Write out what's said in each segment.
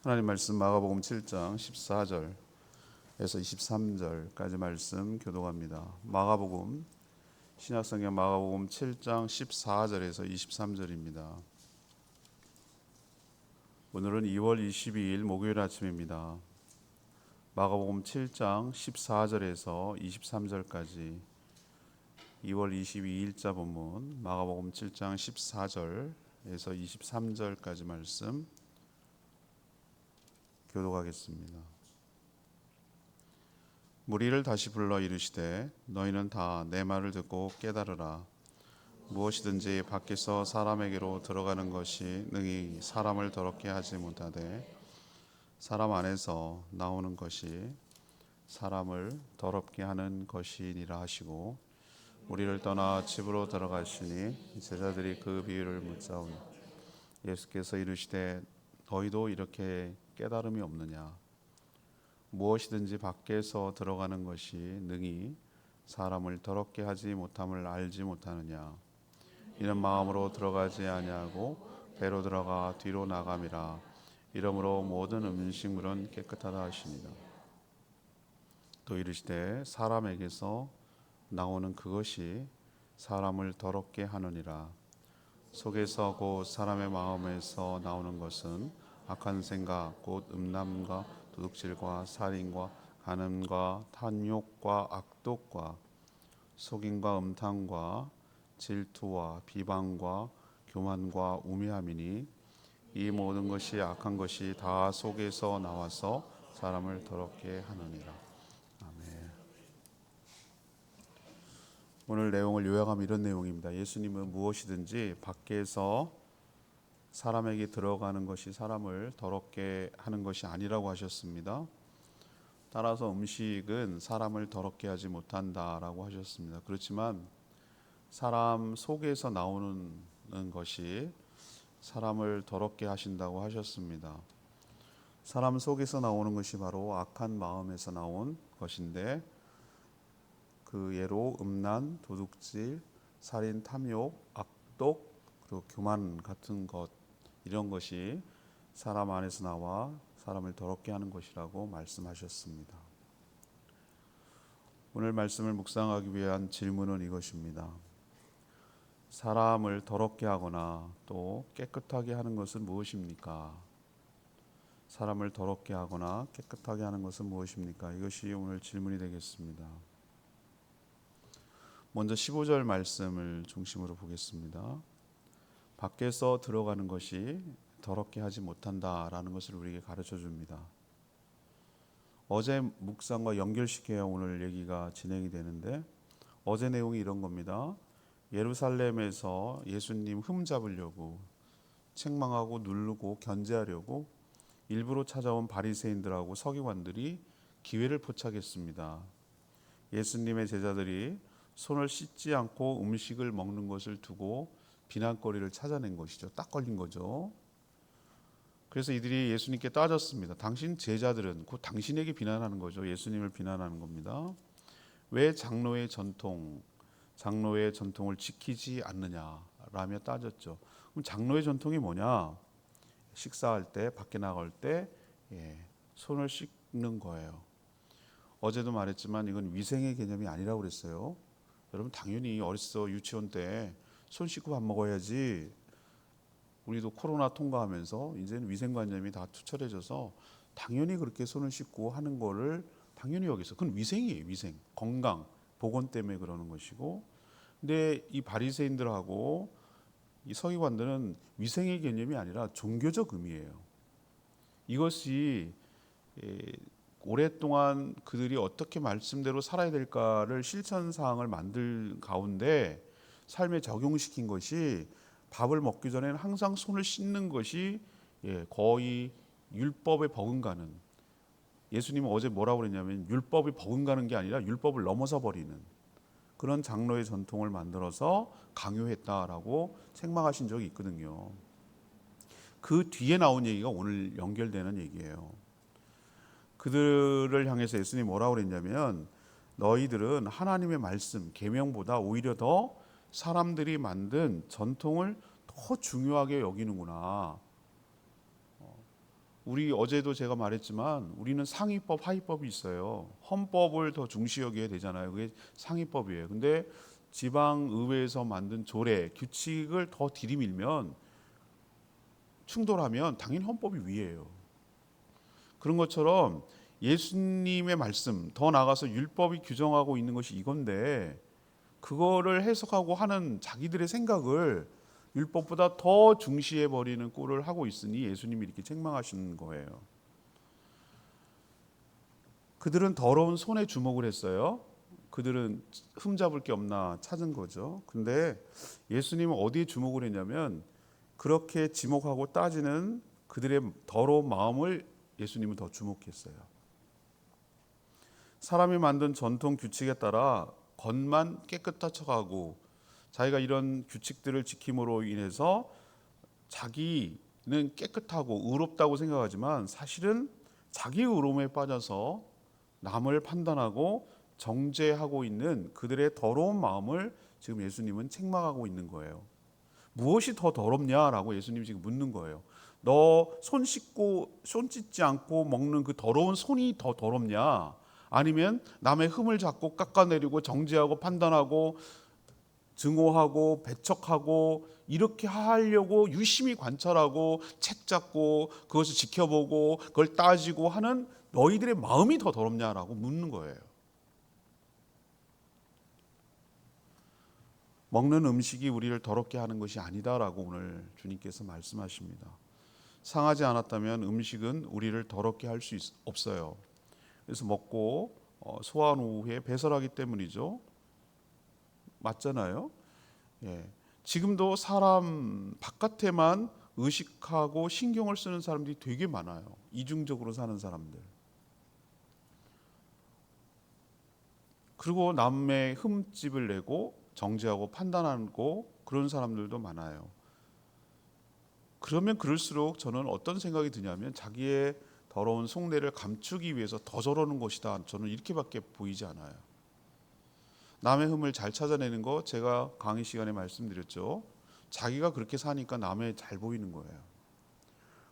하나님 말씀 마가복음 7장 14절에서 23절까지 말씀 교독합니다. 마가복음 신약성경 마가복음 7장 14절에서 23절입니다. 오늘은 2월 22일 목요일 아침입니다. 마가복음 7장 14절에서 23절까지 2월 22일자 본문 마가복음 7장 14절에서 23절까지 말씀 교독하겠습니다. 무리를 다시 불러 이르시되 너희는 다 내 말을 듣고 깨달으라. 무엇이든지 밖에서 사람에게로 들어가는 것이 능히 사람을 더럽게 하지 못하되 사람 안에서 나오는 것이 사람을 더럽게 하는 것이니라 하시고 우리를 떠나 집으로 들어가시니 제자들이 그 비유를 묻자오니 예수께서 이르시되 너희도 이렇게 깨달음이 없느냐. 무엇이든지 밖에서 들어가는 것이 능히 사람을 더럽게 하지 못함을 알지 못하느냐. 이는 마음으로 들어가지 아니하고 배로 들어가 뒤로 나감이라. 이러므로 모든 음식물은 깨끗하다 하시니라. 또 이르시되 사람에게서 나오는 그것이 사람을 더럽게 하느니라. 속에서 곧 사람의 마음에서 나오는 것은 악한 생각 곧 음란과 도둑질과 살인과 간음과 탐욕과 악독과 속임과 음탕과 질투와 비방과 교만과 우매함이니 이 모든 것이 악한 것이 다 속에서 나와서 사람을 더럽게 하느니라. 아멘. 오늘 내용을 요약하면 이런 내용입니다. 예수님은 무엇이든지 밖에서 사람에게 들어가는 것이 사람을 더럽게 하는 것이 아니라고 하셨습니다. 따라서 음식은 사람을 더럽게 하지 못한다라고 하셨습니다. 그렇지만 사람 속에서 나오는 것이 사람을 더럽게 하신다고 하셨습니다. 사람 속에서 나오는 것이 바로 악한 마음에서 나온 것인데 그 예로 음란, 도둑질, 살인, 탐욕, 악독, 그리고 교만 같은 것 이런 것이 사람 안에서 나와 사람을 더럽게 하는 것이라고 말씀하셨습니다. 오늘 말씀을 묵상하기 위한 질문은 이것입니다. 사람을 더럽게 하거나 또 깨끗하게 하는 것은 무엇입니까? 사람을 더럽게 하거나 깨끗하게 하는 것은 무엇입니까? 이것이 오늘 질문이 되겠습니다. 먼저 15절 말씀을 중심으로 보겠습니다. 밖에서 들어가는 것이 더럽게 하지 못한다라는 것을 우리에게 가르쳐 줍니다. 어제 묵상과 연결시켜야 오늘 얘기가 진행이 되는데 어제 내용이 이런 겁니다. 예루살렘에서 예수님 흠잡으려고 책망하고 누르고 견제하려고 일부러 찾아온 바리새인들하고 서기관들이 기회를 포착했습니다. 예수님의 제자들이 손을 씻지 않고 음식을 먹는 것을 두고 비난거리를 찾아낸 것이죠. 딱 걸린 거죠. 그래서 이들이 예수님께 따졌습니다. 당신 제자들은 곧 당신에게 비난하는 거죠. 예수님을 비난하는 겁니다. 왜 장로의 전통을 지키지 않느냐라며 따졌죠. 그럼 장로의 전통이 뭐냐? 식사할 때, 밖에 나갈 때 손을 씻는 거예요. 어제도 말했지만 이건 위생의 개념이 아니라고 그랬어요. 여러분 당연히 어렸을 때 유치원 때 손 씻고 밥 먹어야지. 우리도 코로나 통과하면서 이제는 위생관념이 다 투철해져서 당연히 그렇게 손을 씻고 하는 거를 당연히 여기서 그건 위생이에요. 위생, 건강, 보건 때문에 그러는 것이고, 근데 이 바리새인들하고 이 서기관들은 위생의 개념이 아니라 종교적 의미예요. 이것이 오랫동안 그들이 어떻게 말씀대로 살아야 될까를 실천 사항을 만들 가운데 삶에 적용시킨 것이 밥을 먹기 전에는 항상 손을 씻는 것이 거의 율법에 버금가는, 예수님은 어제 뭐라고 그랬냐면 율법이 버금가는 게 아니라 율법을 넘어서 버리는 그런 장로의 전통을 만들어서 강요했다라고 책망하신 적이 있거든요. 그 뒤에 나온 얘기가 오늘 연결되는 얘기예요. 그들을 향해서 예수님이 뭐라고 그랬냐면 너희들은 하나님의 말씀, 계명보다 오히려 더 사람들이 만든 전통을 더 중요하게 여기는구나. 우리 어제도 제가 말했지만 우리는 상위법, 하위법이 있어요. 헌법을 더 중시 여겨야 되잖아요. 그게 상위법이에요. 근데 지방 의회에서 만든 조례, 규칙을 더 들이밀면 충돌하면 당연히 헌법이 위에요. 그런 것처럼 예수님의 말씀, 더 나아가서 율법이 규정하고 있는 것이 이건데 그거를 해석하고 하는 자기들의 생각을 율법보다 더 중시해 버리는 꼴을 하고 있으니 예수님이 이렇게 책망하시는 거예요. 그들은 더러운 손에 주목을 했어요. 그들은 흠잡을 게 없나 찾은 거죠. 근데 예수님은 어디에 주목을 했냐면 그렇게 지목하고 따지는 그들의 더러운 마음을 예수님은 더 주목했어요. 사람이 만든 전통 규칙에 따라 겉만 깨끗한 척하고 자기가 이런 규칙들을 지킴으로 인해서 자기는 깨끗하고 의롭다고 생각하지만 사실은 자기 의로움에 빠져서 남을 판단하고 정죄하고 있는 그들의 더러운 마음을 지금 예수님은 책망하고 있는 거예요. 무엇이 더 더럽냐라고 예수님이 지금 묻는 거예요. 너 손 씻고 손 씻지 않고 먹는 그 더러운 손이 더 더럽냐? 아니면 남의 흠을 잡고 깎아내리고 정죄하고 판단하고 증오하고 배척하고 이렇게 하려고 유심히 관찰하고 책 잡고 그것을 지켜보고 그걸 따지고 하는 너희들의 마음이 더 더럽냐라고 묻는 거예요. 먹는 음식이 우리를 더럽게 하는 것이 아니다라고 오늘 주님께서 말씀하십니다. 상하지 않았다면 음식은 우리를 더럽게 할 수 없어요. 그래서 먹고 소화한 후에 배설하기 때문이죠. 맞잖아요. 예. 지금도 사람 바깥에만 의식하고 신경을 쓰는 사람들이 되게 많아요. 이중적으로 사는 사람들. 그리고 남의 흠집을 내고 정죄하고 판단하고 그런 사람들도 많아요. 그러면 그럴수록 저는 어떤 생각이 드냐면 자기의 더러운 속내를 감추기 위해서 더 저러는 것이다. 저는 이렇게밖에 보이지 않아요. 남의 흠을 잘 찾아내는 거 제가 강의 시간에 말씀드렸죠. 자기가 그렇게 사니까 남의 잘 보이는 거예요.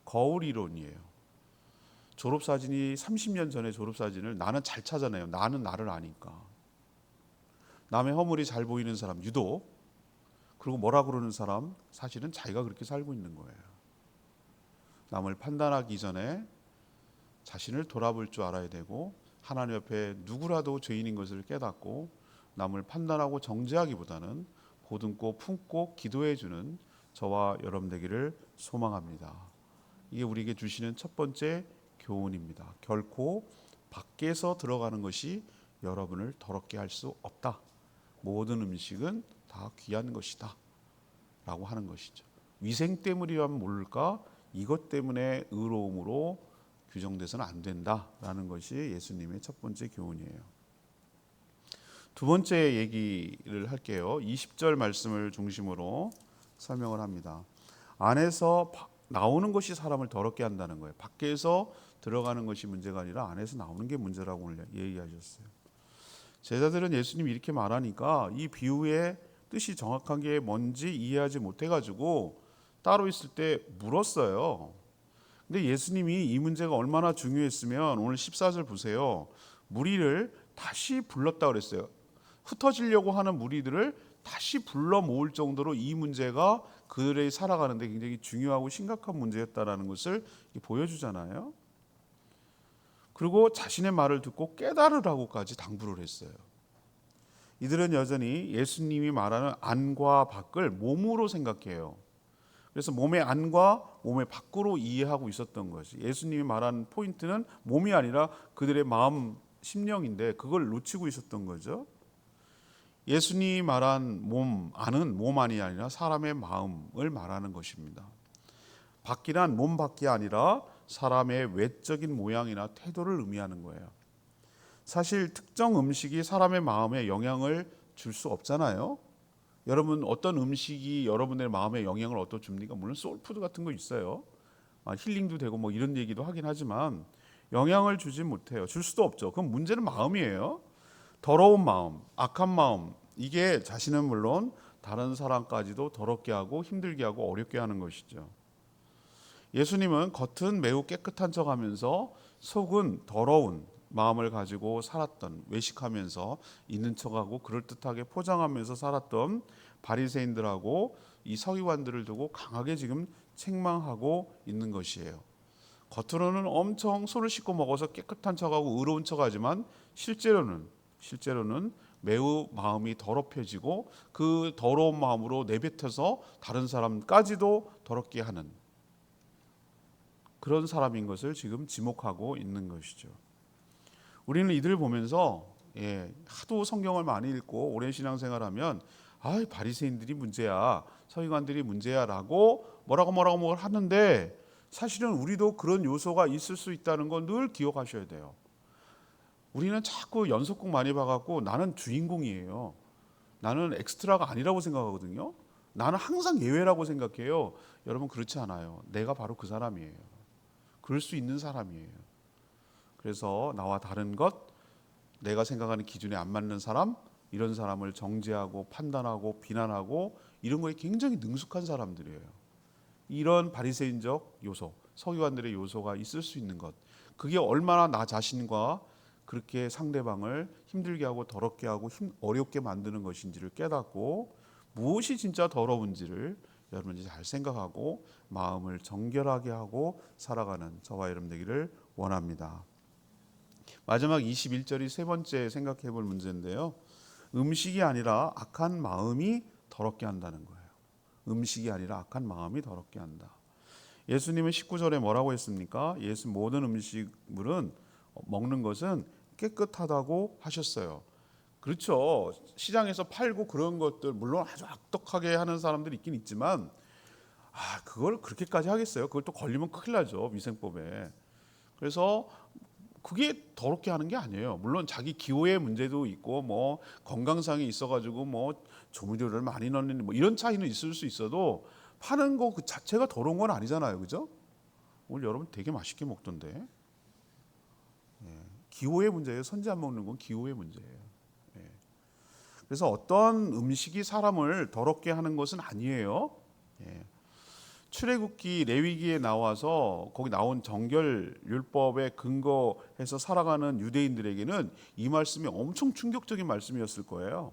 거울 이론이에요. 졸업사진이 30년 전의 졸업사진을 나는 잘 찾아내요. 나는 나를 아니까. 남의 허물이 잘 보이는 사람 유독, 그리고 뭐라 그러는 사람 사실은 자기가 그렇게 살고 있는 거예요. 남을 판단하기 전에 자신을 돌아볼 줄 알아야 되고 하나님 옆에 누구라도 죄인인 것을 깨닫고 남을 판단하고 정죄하기보다는 보듬고 품고 기도해 주는 저와 여러분 되기를 소망합니다. 이게 우리에게 주시는 첫 번째 교훈입니다. 결코 밖에서 들어가는 것이 여러분을 더럽게 할 수 없다. 모든 음식은 다 귀한 것이다 라고 하는 것이죠. 위생 때문이라면 모를까 이것 때문에 의로움으로 규정돼서는 안 된다라는 것이 예수님의 첫 번째 교훈이에요. 두 번째 얘기를 할게요. 20절 말씀을 중심으로 설명을 합니다. 안에서 나오는 것이 사람을 더럽게 한다는 거예요. 밖에서 들어가는 것이 문제가 아니라 안에서 나오는 게 문제라고 오늘 얘기하셨어요. 제자들은 예수님이 이렇게 말하니까 이 비유의 뜻이 정확한 게 뭔지 이해하지 못해가지고 따로 있을 때 물었어요. 근데 예수님이 이 문제가 얼마나 중요했으면 오늘 14절 보세요. 무리를 다시 불렀다 그랬어요. 흩어지려고 하는 무리들을 다시 불러 모을 정도로 이 문제가 그들이 살아가는데 굉장히 중요하고 심각한 문제였다라는 것을 보여주잖아요. 그리고 자신의 말을 듣고 깨달으라고까지 당부를 했어요. 이들은 여전히 예수님이 말하는 안과 밖을 몸으로 생각해요. 그래서 몸의 안과 몸의 밖으로 이해하고 있었던 것이, 예수님이 말하는 포인트는 몸이 아니라 그들의 마음, 심령인데 그걸 놓치고 있었던 거죠. 예수님이 말한 몸, 안은 몸 안이 아니라 사람의 마음을 말하는 것입니다. 밖이란 몸 밖이 아니라 사람의 외적인 모양이나 태도를 의미하는 거예요. 사실 특정 음식이 사람의 마음에 영향을 줄 수 없잖아요. 여러분 어떤 음식이 여러분의 마음에 영향을 어떠 줍니까? 물론 소울푸드 같은 거 있어요. 힐링도 되고 뭐 이런 얘기도 하긴 하지만 영향을 주지 못해요. 줄 수도 없죠. 그럼 문제는 마음이에요. 더러운 마음, 악한 마음, 이게 자신은 물론 다른 사람까지도 더럽게 하고 힘들게 하고 어렵게 하는 것이죠. 예수님은 겉은 매우 깨끗한 척하면서 속은 더러운 마음을 가지고 살았던, 외식하면서 있는 척하고 그럴듯하게 포장하면서 살았던 바리새인들하고 이 서기관들을 두고 강하게 지금 책망하고 있는 것이에요. 겉으로는 엄청 손을 씻고 먹어서 깨끗한 척하고 의로운 척하지만 실제로는 매우 마음이 더럽혀지고 그 더러운 마음으로 내뱉어서 다른 사람까지도 더럽게 하는 그런 사람인 것을 지금 지목하고 있는 것이죠. 우리는 이들을 보면서 하도 성경을 많이 읽고 오랜 신앙생활하면 바리새인들이 문제야, 서기관들이 문제야라고 뭐라고 하는데 사실은 우리도 그런 요소가 있을 수 있다는 건 늘 기억하셔야 돼요. 우리는 자꾸 연속극 많이 봐갖고 나는 주인공이에요. 나는 엑스트라가 아니라고 생각하거든요. 나는 항상 예외라고 생각해요. 여러분 그렇지 않아요. 내가 바로 그 사람이에요. 그럴 수 있는 사람이에요. 그래서 나와 다른 것, 내가 생각하는 기준에 안 맞는 사람, 이런 사람을 정죄하고 판단하고 비난하고 이런 거에 굉장히 능숙한 사람들이에요. 이런 바리새인적 요소, 서기관들의 요소가 있을 수 있는 것, 그게 얼마나 나 자신과 그렇게 상대방을 힘들게 하고 더럽게 하고 어렵게 만드는 것인지를 깨닫고 무엇이 진짜 더러운지를 여러분이 잘 생각하고 마음을 정결하게 하고 살아가는 저와 여러분 되기를 원합니다. 마지막 21절이 세 번째 생각해 볼 문제인데요. 음식이 아니라 악한 마음이 더럽게 한다는 거예요. 음식이 아니라 악한 마음이 더럽게 한다. 예수님은 19절에 뭐라고 했습니까? 모든 음식물은 먹는 것은 깨끗하다고 하셨어요. 그렇죠. 시장에서 팔고 그런 것들 물론 아주 악독하게 하는 사람들이 있긴 있지만 그걸 그렇게까지 하겠어요? 그걸 또 걸리면 큰일 나죠. 위생법에. 그래서 그게 더럽게 하는 게 아니에요. 물론 자기 기호의 문제도 있고 뭐 건강상이 있어가지고 뭐 조미료를 많이 넣는 뭐 이런 차이는 있을 수 있어도 파는 거 그 자체가 더러운 건 아니잖아요, 그죠? 오늘 여러분 되게 맛있게 먹던데. 기호의 문제예요. 선지 안 먹는 건 기호의 문제예요. 그래서 어떤 음식이 사람을 더럽게 하는 것은 아니에요. 출애굽기 레위기에 나와서 거기 나온 정결 율법에 근거해서 살아가는 유대인들에게는 이 말씀이 엄청 충격적인 말씀이었을 거예요.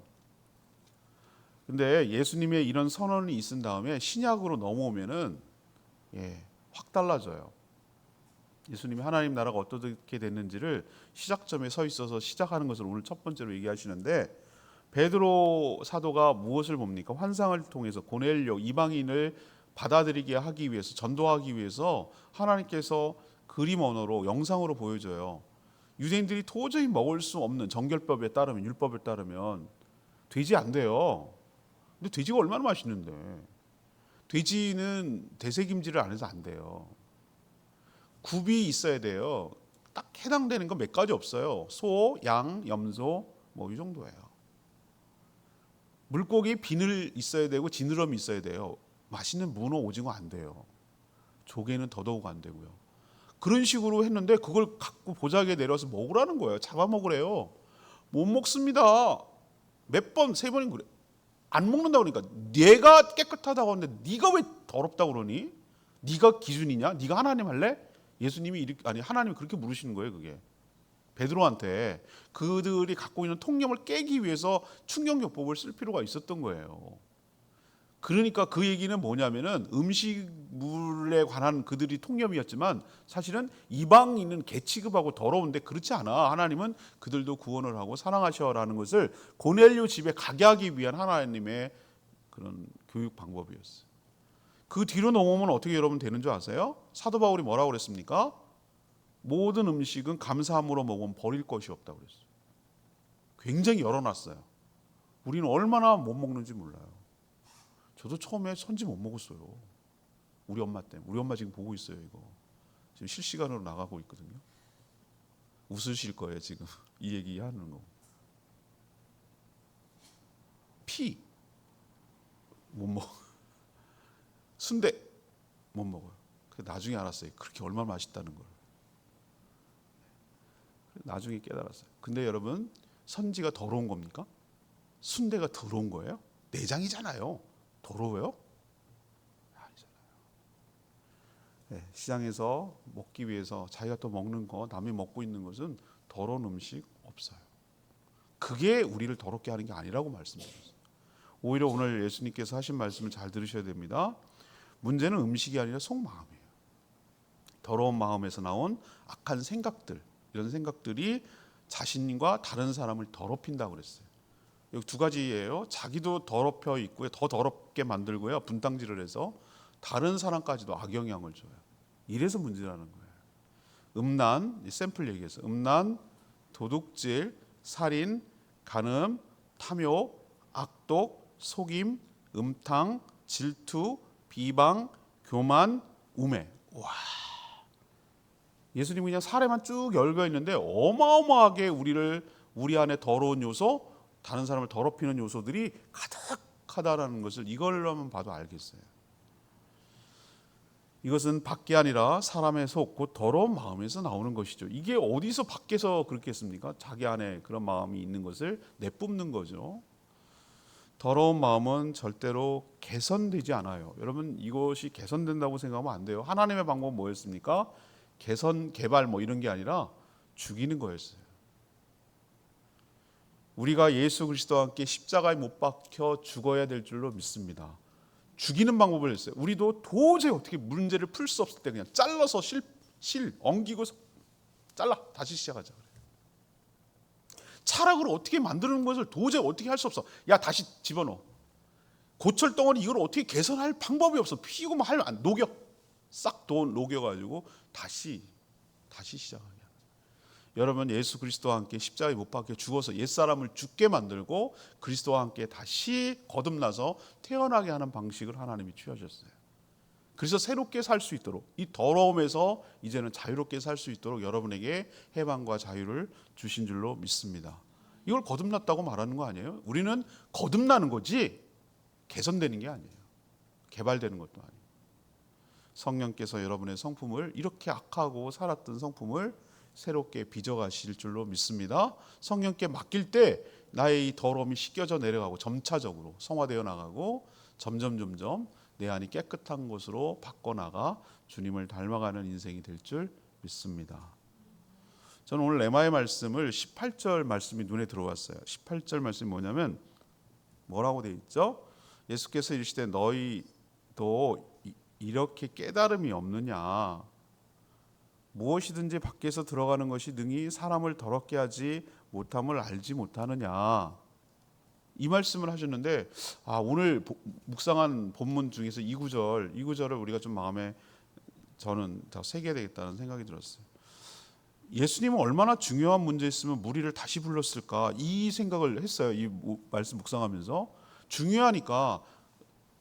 근데 예수님의 이런 선언이 있은 다음에 신약으로 넘어오면은 확 달라져요. 예수님이 하나님 나라가 어떻게 됐는지를 시작점에 서 있어서 시작하는 것을 오늘 첫 번째로 얘기하시는데 베드로 사도가 무엇을 봅니까? 환상을 통해서 고넬료 이방인을 받아들이게 하기 위해서 전도하기 위해서 하나님께서 그림 언어로 영상으로 보여줘요. 유대인들이 도저히 먹을 수 없는 정결법에 따르면 율법에 따르면 돼지 안 돼요. 근데 돼지가 얼마나 맛있는데 돼지는 대세김질을 안 해서 안 돼요. 굽이 있어야 돼요. 딱 해당되는 건 몇 가지 없어요. 소, 양, 염소 뭐 이 정도예요. 물고기 비늘 있어야 되고 지느러미 있어야 돼요. 맛있는 문어, 오징어 안 돼요. 조개는 더더욱 안 되고요. 그런 식으로 했는데 그걸 갖고 보자기에 내려서 먹으라는 거예요. 잡아먹으래요. 못 먹습니다. 몇 번, 세 번인 그래. 안 먹는다고 그러니까 네가 깨끗하다고 하는데 네가 왜 더럽다고 그러니? 네가 기준이냐? 네가 하나님 할래? 하나님이 그렇게 물으시는 거예요. 그게 베드로한테 그들이 갖고 있는 통념을 깨기 위해서 충격요법을 쓸 필요가 있었던 거예요. 그러니까 그 얘기는 뭐냐면은 음식물에 관한 그들이 통념이었지만 사실은 이방인은 개취급하고 더러운데 그렇지 않아. 하나님은 그들도 구원을 하고 사랑하셔라는 것을 고넬료 집에 가게 하기 위한 하나님의 그런 교육 방법이었어요. 그 뒤로 넘어오면 어떻게 여러분 되는 줄 아세요? 사도 바울이 뭐라고 그랬습니까? 모든 음식은 감사함으로 먹으면 버릴 것이 없다고 그랬어요. 굉장히 열어놨어요. 우리는 얼마나 못 먹는지 몰라요. 저도 처음에 선지 못 먹었어요. 우리 엄마 때문에. 우리 엄마 지금 보고 있어요. 이거 지금 실시간으로 나가고 있거든요. 웃으실 거예요. 지금 이 얘기 하는 거. 피 못 먹어. 순대 못 먹어요. 나중에 알았어요. 그렇게 얼마나 맛있다는 걸. 나중에 깨달았어요. 근데 여러분 선지가 더러운 겁니까? 순대가 더러운 거예요? 내장이잖아요. 더러워요? 아니잖아요. 시장에서 먹기 위해서 자기가 또 먹는 거, 남이 먹고 있는 것은 더러운 음식 없어요. 그게 우리를 더럽게 하는 게 아니라고 말씀드렸어요. 오히려 오늘 예수님께서 하신 말씀을 잘 들으셔야 됩니다. 문제는 음식이 아니라 속마음이에요. 더러운 마음에서 나온 악한 생각들, 이런 생각들이 자신과 다른 사람을 더럽힌다고 그랬어요. 여기 두 가지예요. 자기도 더럽혀 있고요, 더 더럽게 만들고요, 분탕질을 해서 다른 사람까지도 악영향을 줘요. 이래서 문제라는 거예요. 음란, 샘플 얘기해서 음란, 도둑질, 살인, 간음, 탐욕, 악독, 속임, 음탕, 질투, 비방, 교만, 우매. 와, 예수님이 그냥 사례만 쭉 열거 있는데 어마어마하게 우리 안에 더러운 요소, 다른 사람을 더럽히는 요소들이 가득하다라는 것을 이걸로만 봐도 알겠어요. 이것은 밖이 아니라 사람의 속, 곧 더러운 마음에서 나오는 것이죠. 이게 어디서 밖에서 그렇겠습니까? 자기 안에 그런 마음이 있는 것을 내뿜는 거죠. 더러운 마음은 절대로 개선되지 않아요. 여러분, 이것이 개선된다고 생각하면 안 돼요. 하나님의 방법은 뭐였습니까? 개선, 개발 뭐 이런 게 아니라 죽이는 거였어요. 우리가 예수 그리스도와 함께 십자가에 못 박혀 죽어야 될 줄로 믿습니다. 죽이는 방법을 했어요. 우리도 도저히 어떻게 문제를 풀 수 없을 때 그냥 잘라서 엉기고 잘라 다시 시작하자 그래요. 차락으로 어떻게 만드는 것을 도저히 어떻게 할 수 없어. 야, 다시 집어넣어. 고철 덩어리 이걸 어떻게 개선할 방법이 없어. 피고 뭐 하면 녹여. 싹 녹여가지고 다시 시작하게. 여러분, 예수 그리스도와 함께 십자가에 못 박혀 죽어서 옛사람을 죽게 만들고 그리스도와 함께 다시 거듭나서 태어나게 하는 방식을 하나님이 취하셨어요. 그래서 새롭게 살 수 있도록, 이 더러움에서 이제는 자유롭게 살 수 있도록 여러분에게 해방과 자유를 주신 줄로 믿습니다. 이걸 거듭났다고 말하는 거 아니에요? 우리는 거듭나는 거지 개선되는 게 아니에요. 개발되는 것도 아니에요. 성령께서 여러분의 성품을, 이렇게 악하고 살았던 성품을 새롭게 빚어가실 줄로 믿습니다. 성령께 맡길 때 나의 이 더러움이 씻겨져 내려가고 점차적으로 성화되어 나가고 점점 내 안이 깨끗한 곳으로 바꿔나가 주님을 닮아가는 인생이 될 줄 믿습니다. 저는 오늘 레마의 말씀을 18절 말씀이 눈에 들어왔어요. 18절 말씀이 뭐냐면 뭐라고 되어 있죠? 예수께서 이르시되 너희도 이렇게 깨달음이 없느냐? 무엇이든지 밖에서 들어가는 것이 능히 사람을 더럽게 하지 못함을 알지 못하느냐? 이 말씀을 하셨는데, 오늘 묵상한 본문 중에서 이 구절을 우리가 좀 마음에 저는 더 새겨야 되겠다는 생각이 들었어요. 예수님은 얼마나 중요한 문제였으면 무리를 다시 불렀을까, 이 생각을 했어요. 이 말씀 묵상하면서 중요하니까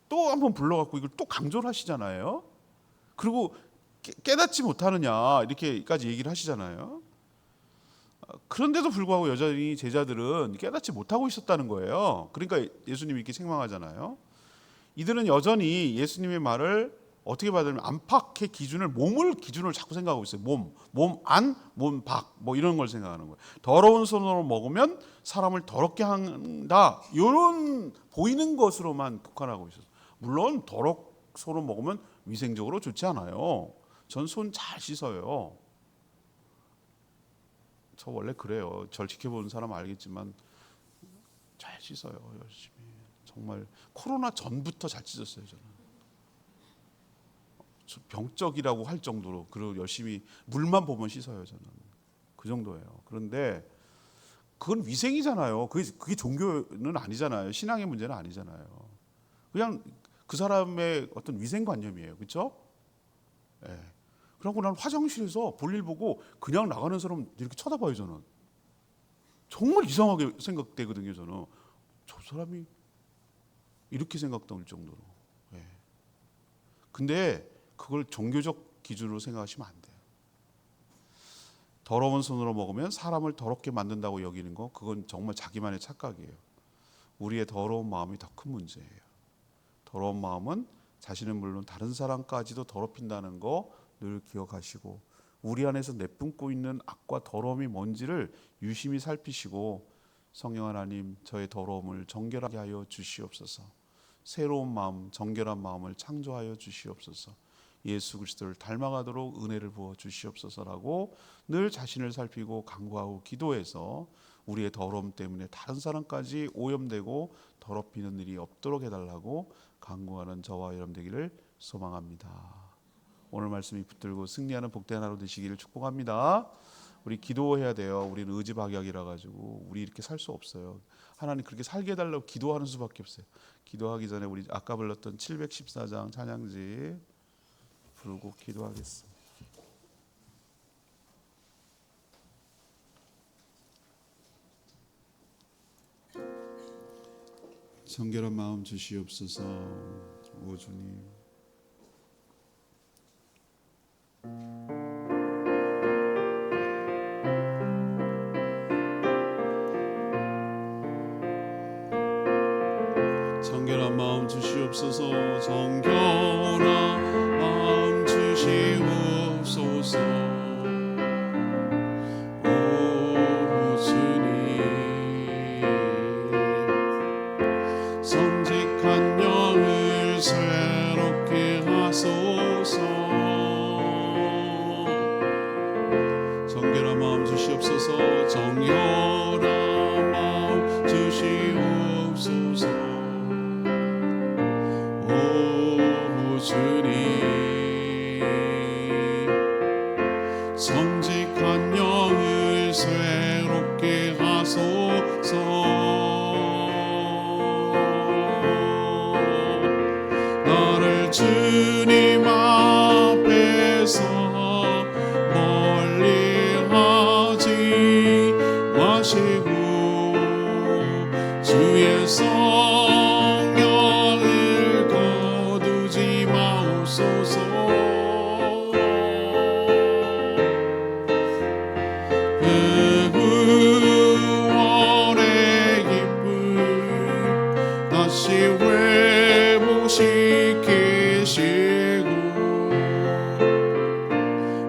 또 한번 불러갖고 이걸 또 강조를 하시잖아요. 그리고 깨닫지 못하느냐 이렇게까지 얘기를 하시잖아요. 그런데도 불구하고 여전히 제자들은 깨닫지 못하고 있었다는 거예요. 그러니까 예수님이 이렇게 책망하잖아요. 이들은 여전히 예수님의 말을 어떻게 받으면 안팎의 기준을, 몸을 기준으로 자꾸 생각하고 있어요. 몸 안, 몸 밖, 뭐 이런 걸 생각하는 거예요. 더러운 손으로 먹으면 사람을 더럽게 한다, 이런 보이는 것으로만 국한하고 있어요. 물론 손으로 먹으면 위생적으로 좋지 않아요. 전 손 잘 씻어요. 저 원래 그래요. 절 지켜보는 사람 알겠지만 잘 씻어요, 열심히. 정말 코로나 전부터 잘 씻었어요, 저는. 병적이라고 할 정도로. 그리고 열심히 물만 보면 씻어요, 저는. 그 정도예요. 그런데 그건 위생이잖아요. 그게 종교는 아니잖아요. 신앙의 문제는 아니잖아요. 그냥 그 사람의 어떤 위생관념이에요, 그렇죠? 예. 그러고 난 화장실에서 볼일 보고 그냥 나가는 사람 이렇게 쳐다봐요, 저는. 정말 이상하게 생각되거든요, 저는. 저 사람이 이렇게 생각될 정도로. 예. 근데 그걸 종교적 기준으로 생각하시면 안 돼요. 더러운 손으로 먹으면 사람을 더럽게 만든다고 여기는 거, 그건 정말 자기만의 착각이에요. 우리의 더러운 마음이 더 큰 문제예요. 더러운 마음은 자신은 물론 다른 사람까지도 더럽힌다는 거 늘 기억하시고, 우리 안에서 내뿜고 있는 악과 더러움이 뭔지를 유심히 살피시고, 성령 하나님, 저의 더러움을 정결하게 하여 주시옵소서. 새로운 마음, 정결한 마음을 창조하여 주시옵소서. 예수 그리스도를 닮아가도록 은혜를 부어 주시옵소서라고 늘 자신을 살피고 간구하고 기도해서 우리의 더러움 때문에 다른 사람까지 오염되고 더럽히는 일이 없도록 해달라고 간구하는 저와 여러분 되기를 소망합니다. 오늘 말씀이 붙들고 승리하는 복된 하루 되시기를 축복합니다. 우리 기도해야 돼요. 우리는 의지박약이라 가지고 우리 이렇게 살 수 없어요. 하나님 그렇게 살게 해달라고 기도하는 수밖에 없어요. 기도하기 전에 우리 아까 불렀던 714장 찬양지 부르고 기도하겠습니다. 정결한 마음 주시옵소서. 오 주님. 정결한 마음 주시옵소서. 정결한 마음 주시옵소서. 오 주님. 정직한 영을 새롭게 하소서. 정결한 마음 주시옵소서. 정결한 마음 주시옵소서. 주님 정직한 영을 새롭게 하소서. 나를 주님 앞에서 멀리하지 마시고 주의 성령을 거두지 마옵소서. 구원의 기쁨 다시 회복시키시고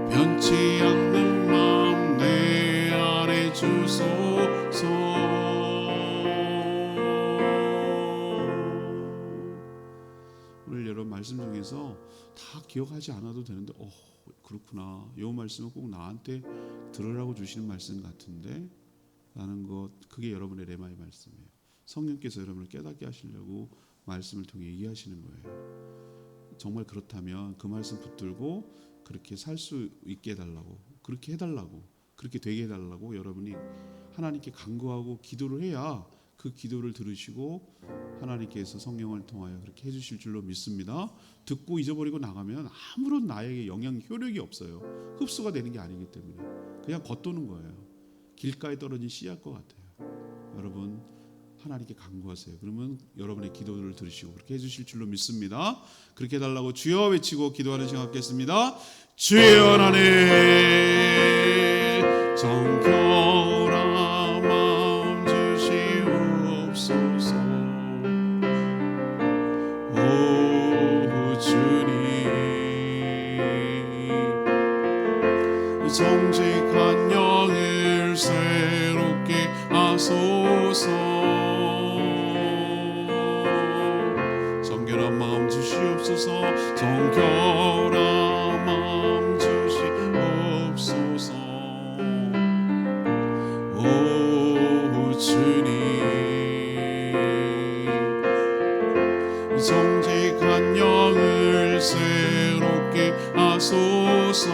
변치 않는 마음 내 안에 주소서. 오늘 여러분 말씀 중에서 다 기억하지 않아도 되는데 그렇구나. 이 말씀은 꼭 나한테 들으라고 주시는 말씀 같은데 라는 것, 그게 여러분의 레마의 말씀이에요. 성령께서 여러분을 깨닫게 하시려고 말씀을 통해 얘기하시는 거예요. 정말 그렇다면 그 말씀 붙들고 그렇게 살 수 있게 해달라고, 그렇게 해달라고, 그렇게 되게 해달라고 여러분이 하나님께 간구하고 기도를 해야 그 기도를 들으시고 하나님께서 성령을 통하여 그렇게 해주실 줄로 믿습니다. 듣고 잊어버리고 나가면 아무런 나에게 영향 효력이 없어요. 흡수가 되는 게 아니기 때문에 그냥 겉도는 거예요. 길가에 떨어진 씨앗 것 같아요. 여러분 하나님께 간구하세요. 그러면 여러분의 기도를 들으시고 그렇게 해주실 줄로 믿습니다. 그렇게 해달라고 주여 외치고 기도하는 시간 갖겠습니다. 주여 하나님 정결한 마음 주시옵소서. 오 주님 정직한 영을 새롭게 하소서. 정결한 마음 주시옵소서. 정결한 마음 주시옵소서. 오 주님 정직한 영을 새롭게 하소서.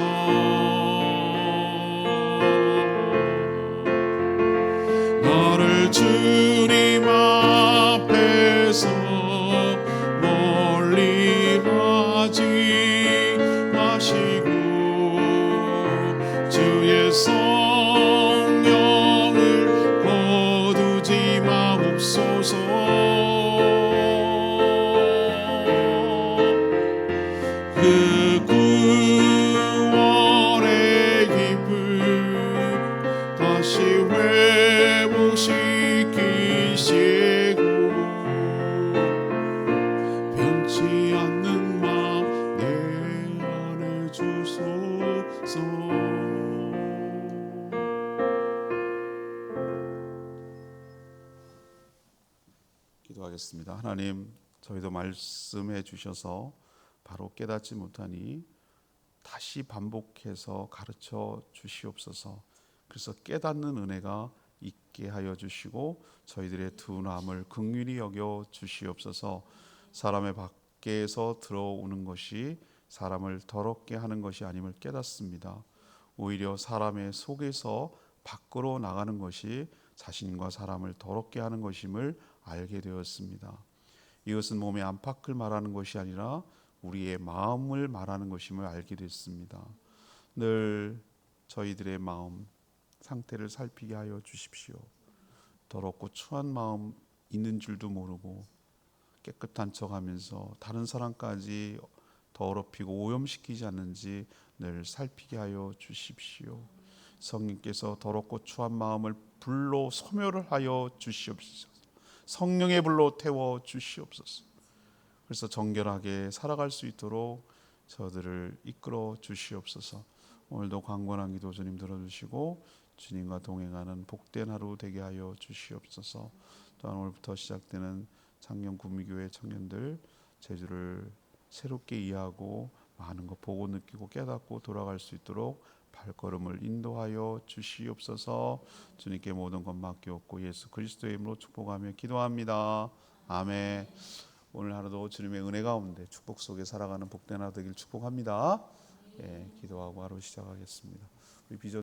나를 주님 앞에서 멀리하지 마시고 주의 성령을 거두지 마옵소서. 그 구원의 기쁨 다시 회복시키시고 변치 않는 마음 내 안에 주소서. 기도하겠습니다. 하나님, 저희도 말씀해 주셔서 바로 깨닫지 못하니 다시 반복해서 가르쳐 주시옵소서. 그래서 깨닫는 은혜가 있게 하여 주시고 저희들의 둔함을 긍휼히 여겨 주시옵소서. 사람의 밖에서 들어오는 것이 사람을 더럽게 하는 것이 아님을 깨닫습니다. 오히려 사람의 속에서 밖으로 나가는 것이 자신과 사람을 더럽게 하는 것임을 알게 되었습니다. 이것은 몸의 안팎을 말하는 것이 아니라 우리의 마음을 말하는 것임을 알게 됐습니다. 늘 저희들의 마음 상태를 살피게 하여 주십시오. 더럽고 추한 마음 있는 줄도 모르고 깨끗한 척하면서 다른 사람까지 더럽히고 오염시키지 않는지 늘 살피게 하여 주십시오. 성령께서 더럽고 추한 마음을 불로 소멸을 하여 주시옵소서. 성령의 불로 태워 주시옵소서. 그래서 정결하게 살아갈 수 있도록 저들을 이끌어 주시옵소서. 오늘도 강건한 기도 주님 들어주시고 주님과 동행하는 복된 하루 되게 하여 주시옵소서. 또한 오늘부터 시작되는 창녕 구미교회 청년들 제주를 새롭게 이해하고 많은 것 보고 느끼고 깨닫고 돌아갈 수 있도록 발걸음을 인도하여 주시옵소서. 주님께 모든 것 맡기옵고 예수 그리스도의 이름으로 축복하며 기도합니다. 아멘. 오늘 하루도 주님의 은혜 가운데 축복 속에 살아가는 복된 하루 되길 축복합니다. 예, 기도하고 하루 시작하겠습니다. 우리 비전